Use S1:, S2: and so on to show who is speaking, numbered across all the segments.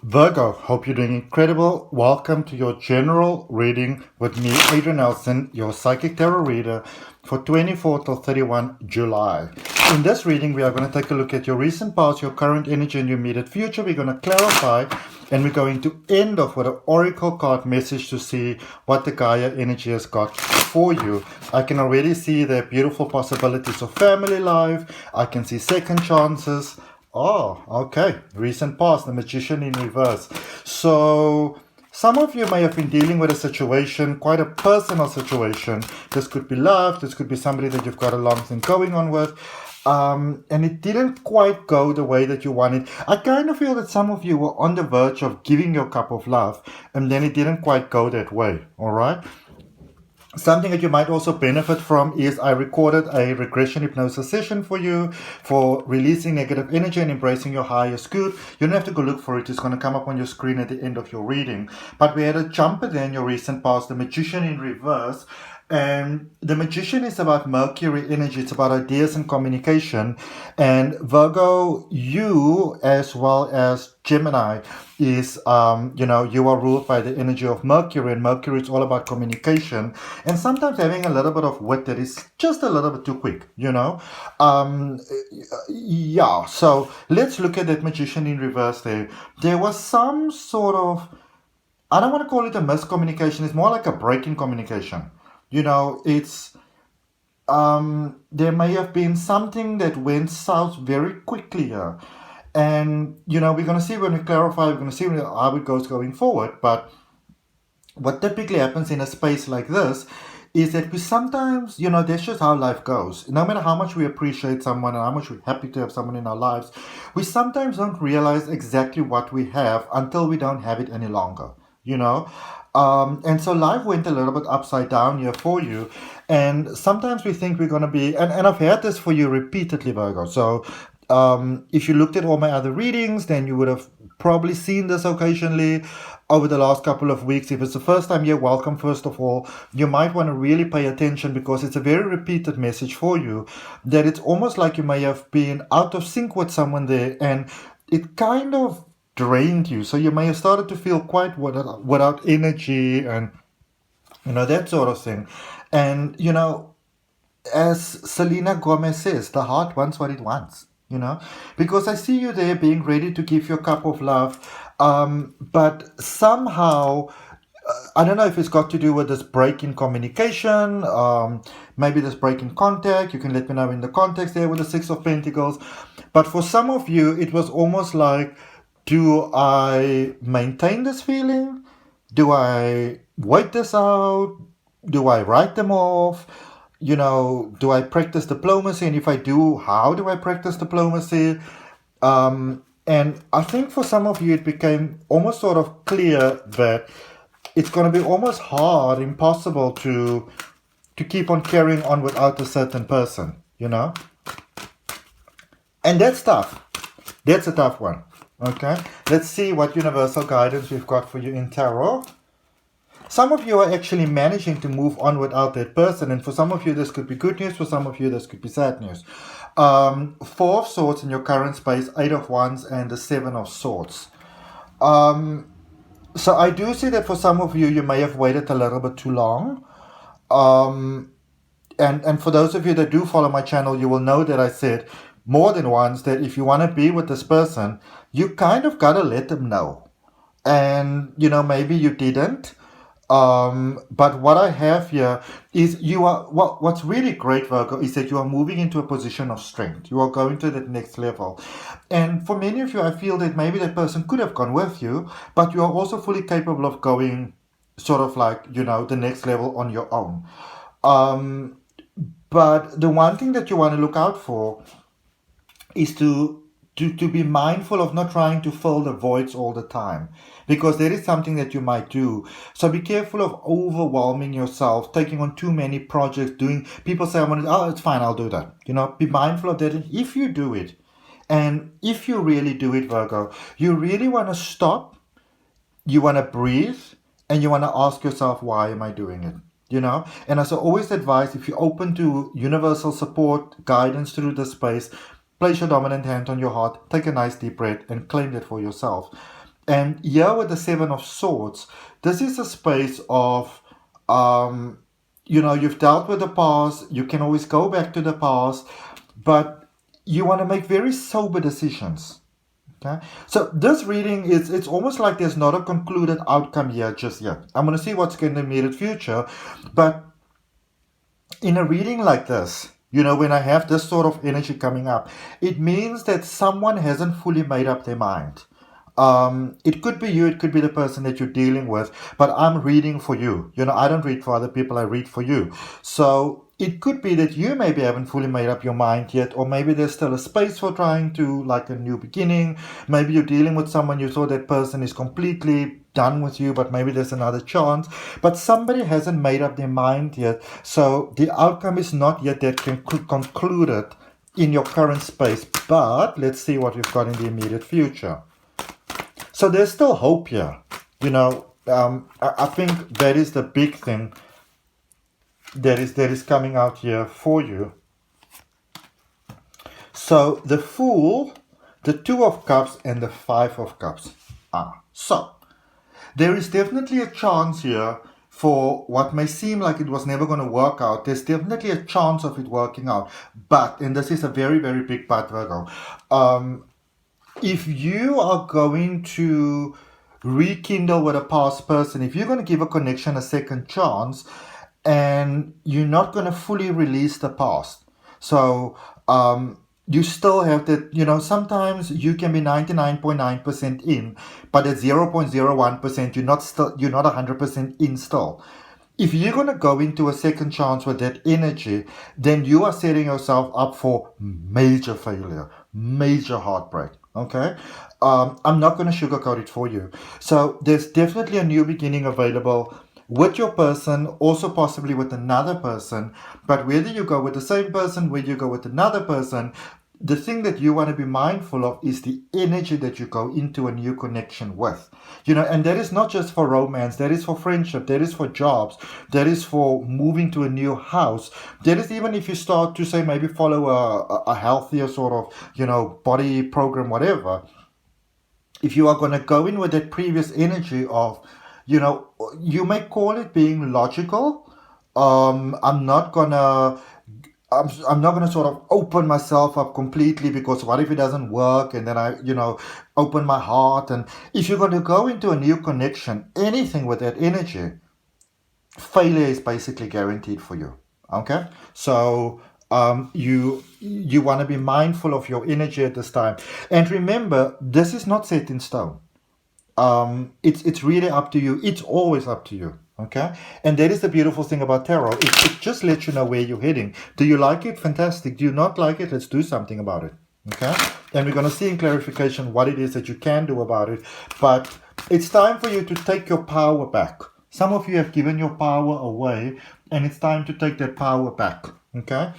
S1: Virgo, hope you're doing incredible. Welcome to your general reading with me, Adrian Nelson, your psychic tarot reader for 24 till 31 July. In this reading, we are going to take a look at your recent past, your current energy, and your immediate future. We're going to clarify, and we're going to end off with an oracle card message to see what the Gaia energy has got for you. I can already see the beautiful possibilities of family life. I can see second chances. Oh, okay. Recent past, the Magician in reverse. So some of you may have been dealing with a situation, quite a personal situation. This could be love. This could be somebody that you've got a long thing going on with. And it didn't quite go the way that you wanted. I kind of feel that some of you were on the verge of giving your cup of love, and then it didn't quite go that way. All right. Something that you might also benefit from is I recorded a regression hypnosis session for you for releasing negative energy and embracing your highest good. You don't have to go look for it. It's going to come up on your screen at the end of your reading. But we had a jumper there in your recent past, the Magician in reverse. And the Magician is about Mercury energy. It's about ideas and communication. And Virgo, you as well as Gemini is, you are ruled by the energy of Mercury. And Mercury is all about communication. And sometimes having a little bit of wit that is just a little bit too quick, So let's look at that Magician in reverse there. There was some sort of, I don't want to call it a miscommunication. It's more like a break in communication. It's there may have been something that went south very quickly here. And, we're going to see when we clarify, we're going to see how it goes going forward. But what typically happens in a space like this is that we sometimes, that's just how life goes. No matter how much we appreciate someone and how much we're happy to have someone in our lives, we sometimes don't realize exactly what we have until we don't have it any longer, And so life went a little bit upside down here for you. And sometimes we think we're going to be, and I've had this for you repeatedly, Virgo. So if you looked at all my other readings, then you would have probably seen this occasionally over the last couple of weeks. If it's the first time you're welcome, first of all, you might want to really pay attention because it's a very repeated message for you that it's almost like you may have been out of sync with someone there and it kind of drained you. So you may have started to feel quite without energy and, that sort of thing. And, as Selena Gomez says, the heart wants what it wants, because I see you there being ready to give your cup of love. But somehow, I don't know if it's got to do with this break in communication, maybe this break in contact. You can let me know in the context there with the Six of Pentacles. But for some of you, it was almost like, do I maintain this feeling? Do I wait this out? Do I write them off? Do I practice diplomacy? And if I do, how do I practice diplomacy? And I think for some of you, it became almost sort of clear that it's going to be almost hard, impossible to keep on carrying on without a certain person, And that's tough. That's a tough one. Okay, let's see what universal guidance we've got for you in tarot. Some of you are actually managing to move on without that person, and for some of you this could be good news, for some of you this could be sad news. Four of Swords in your current space, Eight of Wands, and the Seven of Swords. So I do see that for some of you, you may have waited a little bit too long. And for those of you that do follow my channel, you will know that I said more than once that if you want to be with this person, you kind of got to let them know. And, maybe you didn't. But what I have here is what's really great, Virgo, is that you are moving into a position of strength. You are going to that next level. And for many of you, I feel that maybe that person could have gone with you, but you are also fully capable of going sort of like, the next level on your own. But the one thing that you want to look out for is to be mindful of not trying to fill the voids all the time, because there is something that you might do. So be careful of overwhelming yourself, taking on too many projects, people say, it's fine, I'll do that. Be mindful of that. And if you do it, and if you really do it, Virgo, you really want to stop, you want to breathe, and you want to ask yourself, why am I doing it? And as I always advise, if you're open to universal support, guidance through this space, place your dominant hand on your heart, take a nice deep breath, and claim that for yourself. And here with the Seven of Swords, this is a space of, you've dealt with the past, you can always go back to the past, but you want to make very sober decisions. Okay, so this reading is, it's almost like there's not a concluded outcome here just yet. I'm going to see what's in the immediate future, but in a reading like this, when I have this sort of energy coming up, it means that someone hasn't fully made up their mind. It could be you, it could be the person that you're dealing with, but I'm reading for you. I don't read for other people, I read for you. So it could be that you maybe haven't fully made up your mind yet, or maybe there's still a space for trying to, like a new beginning. Maybe you're dealing with someone, you thought that person is completely done with you, but maybe there's another chance. But somebody hasn't made up their mind yet, so the outcome is not yet that concluded in your current space. But let's see what we've got in the immediate future. So there's still hope here. I think that is the big thing that is coming out here for you. So the Fool, the Two of Cups, and the Five of Cups. So there is definitely a chance here for what may seem like it was never going to work out. There's definitely a chance of it working out. But, and this is a very, very big but, Virgo, if you are going to rekindle with a past person, if you're going to give a connection a second chance, and you're not going to fully release the past. So you still have that, sometimes you can be 99.9% in, but at 0.01%, you're not 100% in still. If you're going to go into a second chance with that energy, then you are setting yourself up for major failure, major heartbreak. Okay, I'm not going to sugarcoat it for you. So there's definitely a new beginning available with your person, also possibly with another person. But whether you go with the same person, whether you go with another person, the thing that you want to be mindful of is the energy that you go into a new connection with. And that is not just for romance, that is for friendship, that is for jobs, that is for moving to a new house. That is even if you start to say maybe follow a healthier sort of, body program, whatever. If you are going to go in with that previous energy of, you may call it being logical. I'm not gonna sort of open myself up completely, because what if it doesn't work? And then I, open my heart. And if you're going to go into a new connection, anything with that energy, failure is basically guaranteed for you. Okay, so you want to be mindful of your energy at this time, and remember, this is not set in stone. It's really up to you. It's always up to you. Okay, and that is the beautiful thing about tarot. It just lets you know where you're heading. Do you like it? Fantastic. Do you not like it? Let's do something about it. Okay, and we're going to see in clarification what it is that you can do about it. But it's time for you to take your power back. Some of you have given your power away, and it's time to take that power back. Okay,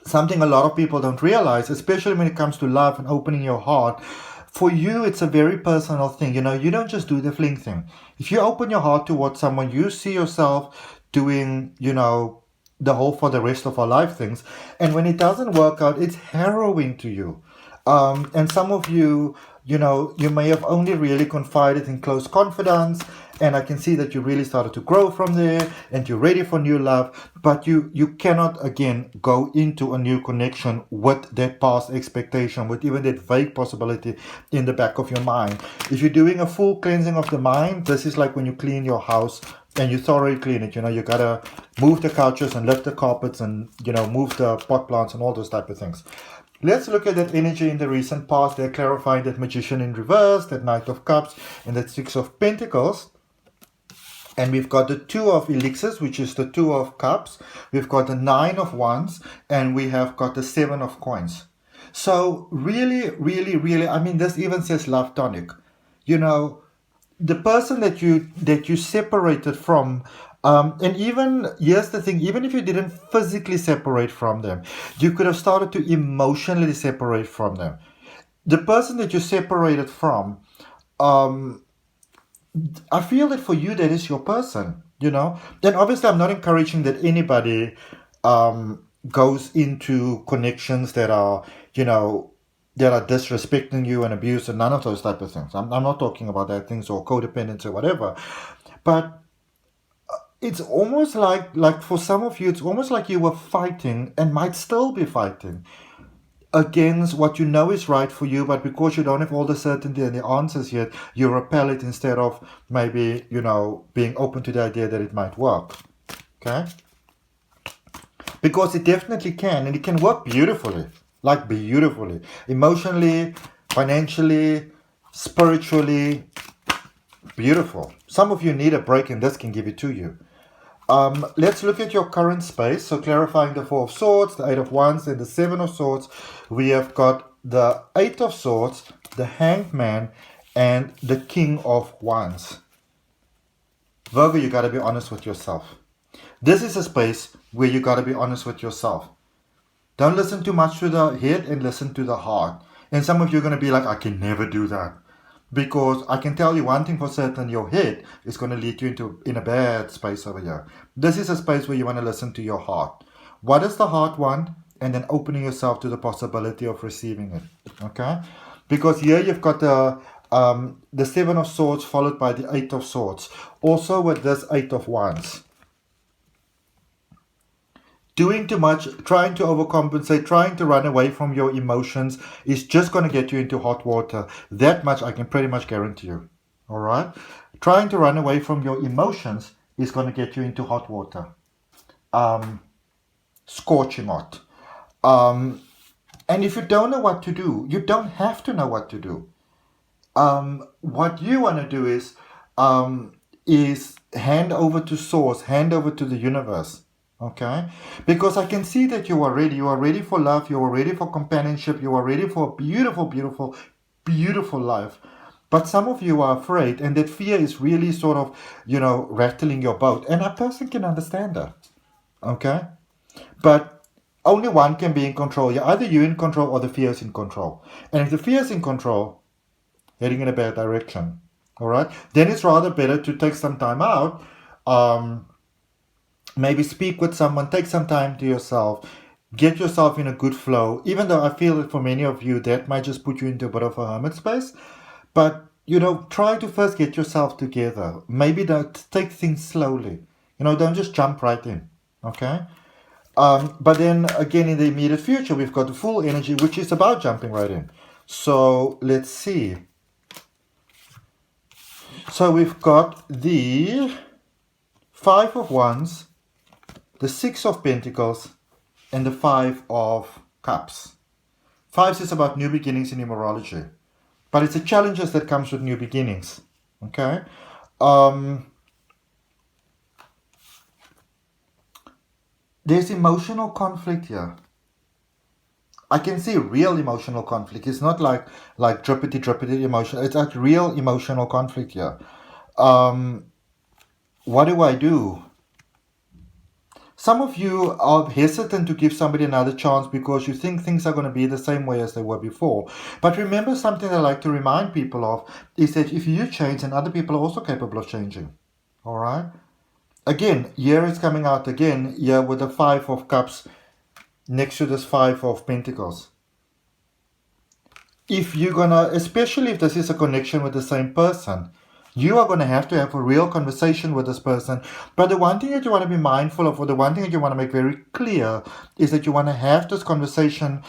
S1: something a lot of people don't realize, especially when it comes to love and opening your heart. For you, it's a very personal thing. You don't just do the fling thing. If you open your heart towards someone, you see yourself doing, the whole for the rest of our life things. And when it doesn't work out, it's harrowing to you. And some of you, you may have only really confided in close confidence, and I can see that you really started to grow from there, and you're ready for new love, but you cannot, again, go into a new connection with that past expectation, with even that vague possibility in the back of your mind. If you're doing a full cleansing of the mind, this is like when you clean your house, and you thoroughly clean it. You gotta move the couches and lift the carpets and, move the pot plants and all those type of things. Let's look at that energy in the recent past. They're clarifying that Magician in reverse, that Knight of Cups, and that Six of Pentacles. And we've got the Two of Elixirs, which is the Two of Cups. We've got the Nine of Wands, and we have got the Seven of Coins. So really, really, really, I mean, this even says love tonic. The person that you separated from, and even, here's the thing, even if you didn't physically separate from them, you could have started to emotionally separate from them. The person that you separated from, I feel that for you, that is your person, Then obviously I'm not encouraging that anybody goes into connections that are, that are disrespecting you and abuse and none of those type of things. I'm not talking about that things or codependence or whatever. But it's almost like for some of you, it's almost like you were fighting and might still be fighting against what you know is right for you, but because you don't have all the certainty and the answers yet, you repel it instead of maybe, being open to the idea that it might work. Okay? Because it definitely can, and it can work beautifully. Like beautifully. Emotionally, financially, spiritually, beautiful. Some of you need a break, and this can give it to you. Let's look at your current space. So clarifying the Four of Swords, the Eight of Wands, and the Seven of Swords. We have got the Eight of Swords, the Hanged Man, and the King of Wands. Virgo, you got to be honest with yourself. This is a space where you got to be honest with yourself. Don't listen too much to the head and listen to the heart. And some of you are going to be like, I can never do that. Because I can tell you one thing for certain, your head is going to lead you in a bad space over here. This is a space where you want to listen to your heart. What does the heart want? And then opening yourself to the possibility of receiving it. Okay? Because here you've got the Seven of Swords followed by the Eight of Swords. Also with this Eight of Wands. Doing too much, trying to overcompensate, trying to run away from your emotions is just going to get you into hot water. That much I can pretty much guarantee you. All right? Trying to run away from your emotions is going to get you into hot water. Scorching hot. And if you don't know what to do, you don't have to know what to do. What you want to do is hand over to Source, hand over to the universe. Okay, because I can see that you are ready for love, you are ready for companionship, you are ready for a beautiful, beautiful, beautiful life. But some of you are afraid, and that fear is really sort of, rattling your boat. And a person can understand that. Okay, but only one can be in control. You're either you in control or the fear is in control. And if the fear is in control, heading in a bad direction. All right, then it's rather better to take some time out. Maybe speak with someone, take some time to yourself, get yourself in a good flow, even though I feel that for many of you that might just put you into a bit of a hermit space. But, try to first get yourself together. Maybe take things slowly. Don't just jump right in, okay? But then again, in the immediate future, we've got the full energy, which is about jumping right in. So let's see. So we've got the Five of Wands, the Six of Pentacles, and the Five of Cups. Fives is about new beginnings in numerology. But it's the challenges that comes with new beginnings. Okay? There's emotional conflict here. I can see real emotional conflict. It's not like drippity emotion. It's like real emotional conflict here. What do I do? Some of you are hesitant to give somebody another chance because you think things are going to be the same way as they were before. But remember, something I like to remind people of is that if you change, then other people are also capable of changing. All right? Again, here it's coming out again, here with the Five of Cups next to this Five of Pentacles. If you're going to, especially if this is a connection with the same person, you are going to have a real conversation with this person. But the one thing that you want to be mindful of, or the one thing that you want to make very clear, is that you want to have this conversation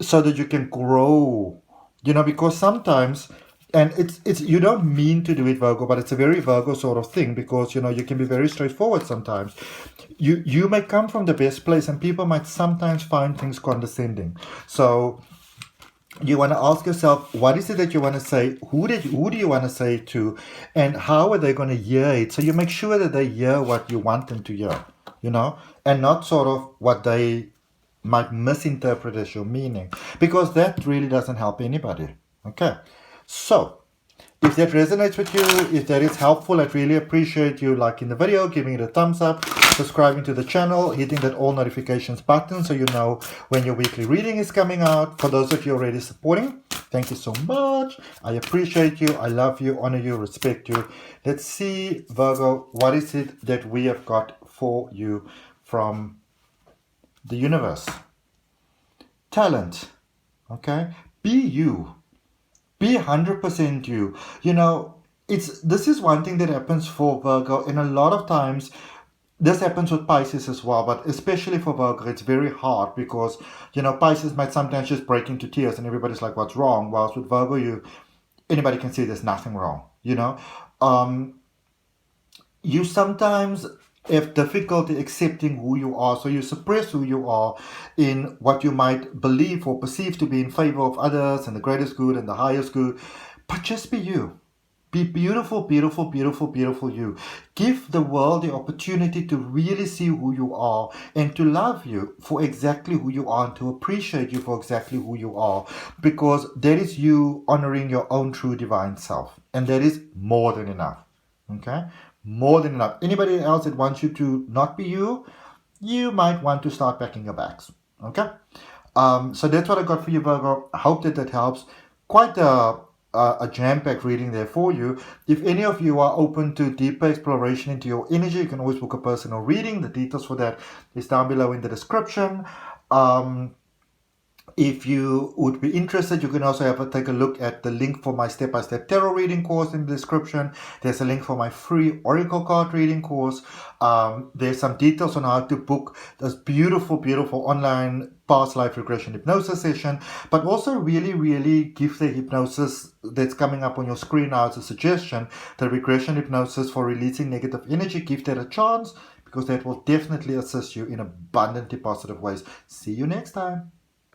S1: so that you can grow. Because sometimes, and it's you don't mean to do it, Virgo, but it's a very Virgo sort of thing, because you can be very straightforward sometimes. You may come from the best place, and people might sometimes find things condescending. So you want to ask yourself, what is it that you want to say? Who do you want to say it to? And how are they going to hear it? So you make sure that they hear what you want them to hear, and not sort of what they might misinterpret as your meaning. Because that really doesn't help anybody. Okay. So, if that resonates with you, if that is helpful, I'd really appreciate you liking the video, giving it a thumbs up, subscribing to the channel, hitting that all notifications button so you know when your weekly reading is coming out. For those of you already supporting, thank you so much. I appreciate you. I love you, honor you, respect you. Let's see, Virgo, what is it that we have got for you from the universe? Talent. Okay? Be you. Be 100% you. This is one thing that happens for Virgo, and a lot of times this happens with Pisces as well, but especially for Virgo, it's very hard because, Pisces might sometimes just break into tears and everybody's like, what's wrong? Whilst with Virgo, anybody can see there's nothing wrong. You sometimes have difficulty accepting who you are, so you suppress who you are in what you might believe or perceive to be in favor of others and the greatest good and the highest good. But just be you. Be beautiful, beautiful, beautiful, beautiful you. Give the world the opportunity to really see who you are and to love you for exactly who you are and to appreciate you for exactly who you are, because that is you honoring your own true divine self. And that is more than enough. Okay? More than enough. Anybody else that wants you to not be you, you might want to start packing your bags. Okay? So that's what I got for you, Virgo. I hope that helps. Quite a jam-packed reading there for you. If any of you are open to deeper exploration into your energy, you can always book a personal reading. The details for that is down below in the description. If you would be interested, you can also take a look at the link for my step-by-step tarot reading course in the description. There's a link for my free oracle card reading course. There's some details on how to book this beautiful, beautiful online past life regression hypnosis session, but also really, really give the hypnosis that's coming up on your screen now as a suggestion, the regression hypnosis for releasing negative energy. Give that a chance, because that will definitely assist you in abundantly positive ways. See you next time.